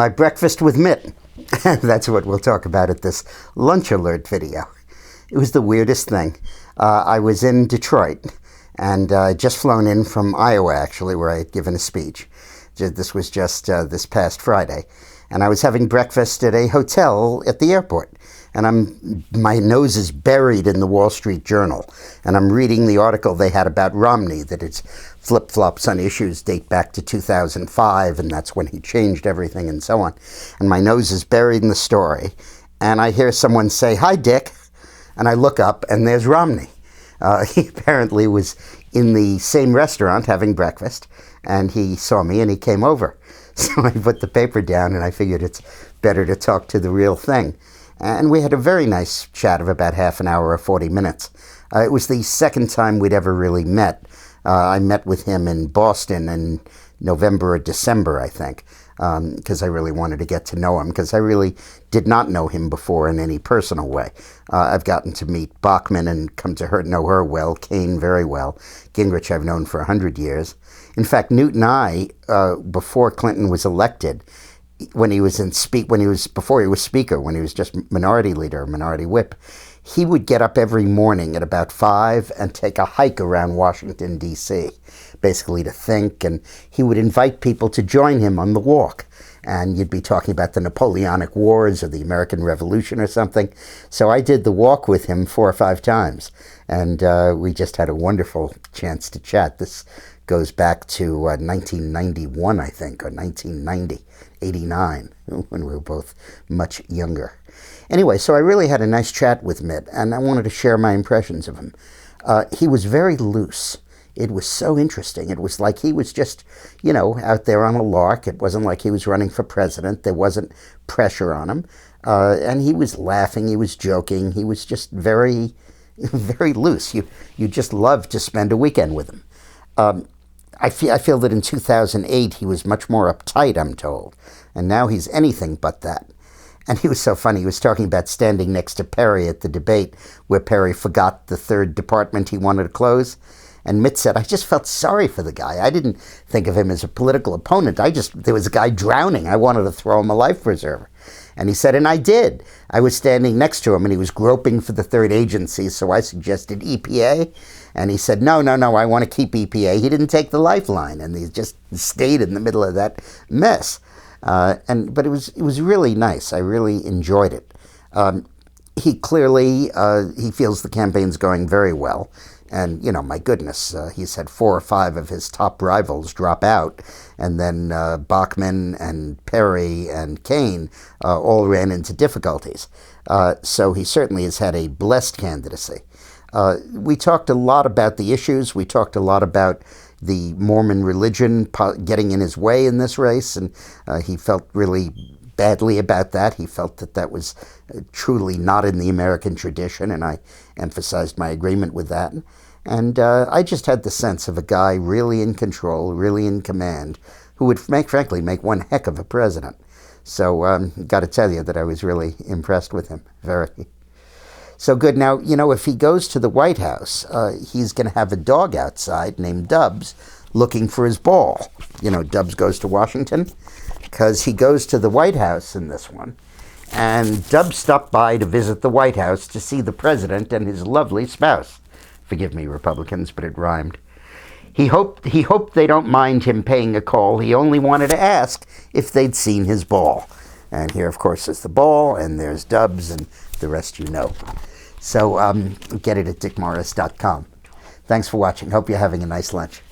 My breakfast with Mitt. That's what we'll talk about at this lunch alert video. It was the weirdest thing. I was in Detroit and just flown in from Iowa, actually, where I had given a speech. This was just this past Friday. And I was having breakfast at a hotel at the airport. And my nose is buried in the Wall Street Journal. And I'm reading the article they had about Romney, that its flip-flops on issues date back to 2005, and that's when he changed everything and so on. And my nose is buried in the story. And I hear someone say, "Hi, Dick." And I look up, and there's Romney. He apparently was in the same restaurant having breakfast, and he saw me, and he came over. So I put the paper down, and I figured it's better to talk to the real thing. And we had a very nice chat of about half an hour or 40 minutes. It was the second time we'd ever really met. I met with him in Boston in November or December, I think, because I really wanted to get to know him, because I really did not know him before in any personal way. I've gotten to meet Bachmann and come to know her well, Kaine very well. Gingrich I've known for 100 years. In fact, Newt and I, before Clinton was elected, before he was speaker, when he was just minority leader, minority whip, he would get up every morning at about 5 and take a hike around Washington, D.C., basically to think, and he would invite people to join him on the walk. And you'd be talking about the Napoleonic Wars or the American Revolution or something. So I did the walk with him 4 or 5 times, and we just had a wonderful chance to chat. This goes back to 1991, I think, or 1990, 89, when we were both much younger. Anyway, so I really had a nice chat with Mitt, and I wanted to share my impressions of him. He was very loose. It was so interesting. It was like he was just, out there on a lark. It wasn't like he was running for president. There wasn't pressure on him. And he was laughing. He was joking. He was just very, very loose. You just loved to spend a weekend with him. I feel that in 2008 he was much more uptight, I'm told. And now he's anything but that. And he was so funny. He was talking about standing next to Perry at the debate where Perry forgot the third department he wanted to close. And Mitt said, "I just felt sorry for the guy. I didn't think of him as a political opponent. There was a guy drowning. I wanted to throw him a life preserver." And he said, and I did. I was standing next to him, and he was groping for the third agency, so I suggested EPA. And he said, no, I want to keep EPA. He didn't take the lifeline, and he just stayed in the middle of that mess. But it was really nice. I really enjoyed it. He clearly, he feels the campaign's going very well. And, my goodness, he's had 4 or 5 of his top rivals drop out. And then Bachmann and Perry and Kaine all ran into difficulties. So he certainly has had a blessed candidacy. We talked a lot about the issues. We talked a lot about the Mormon religion getting in his way in this race. And he felt really badly about that. He felt that was truly not in the American tradition, and I emphasized my agreement with that. And I just had the sense of a guy really in control, really in command, who would, frankly, make one heck of a president. So got to tell you that I was really impressed with him, very. So good. Now, if he goes to the White House, he's going to have a dog outside named Dubs looking for his ball. Dubs goes to Washington, because he goes to the White House in this one, and Dubs stopped by to visit the White House to see the president and his lovely spouse. Forgive me, Republicans, but it rhymed. He hoped they don't mind him paying a call. He only wanted to ask if they'd seen his ball. And here, of course, is the ball, and there's Dubs, and the rest you know. So get it at dickmorris.com. Thanks for watching. Hope you're having a nice lunch.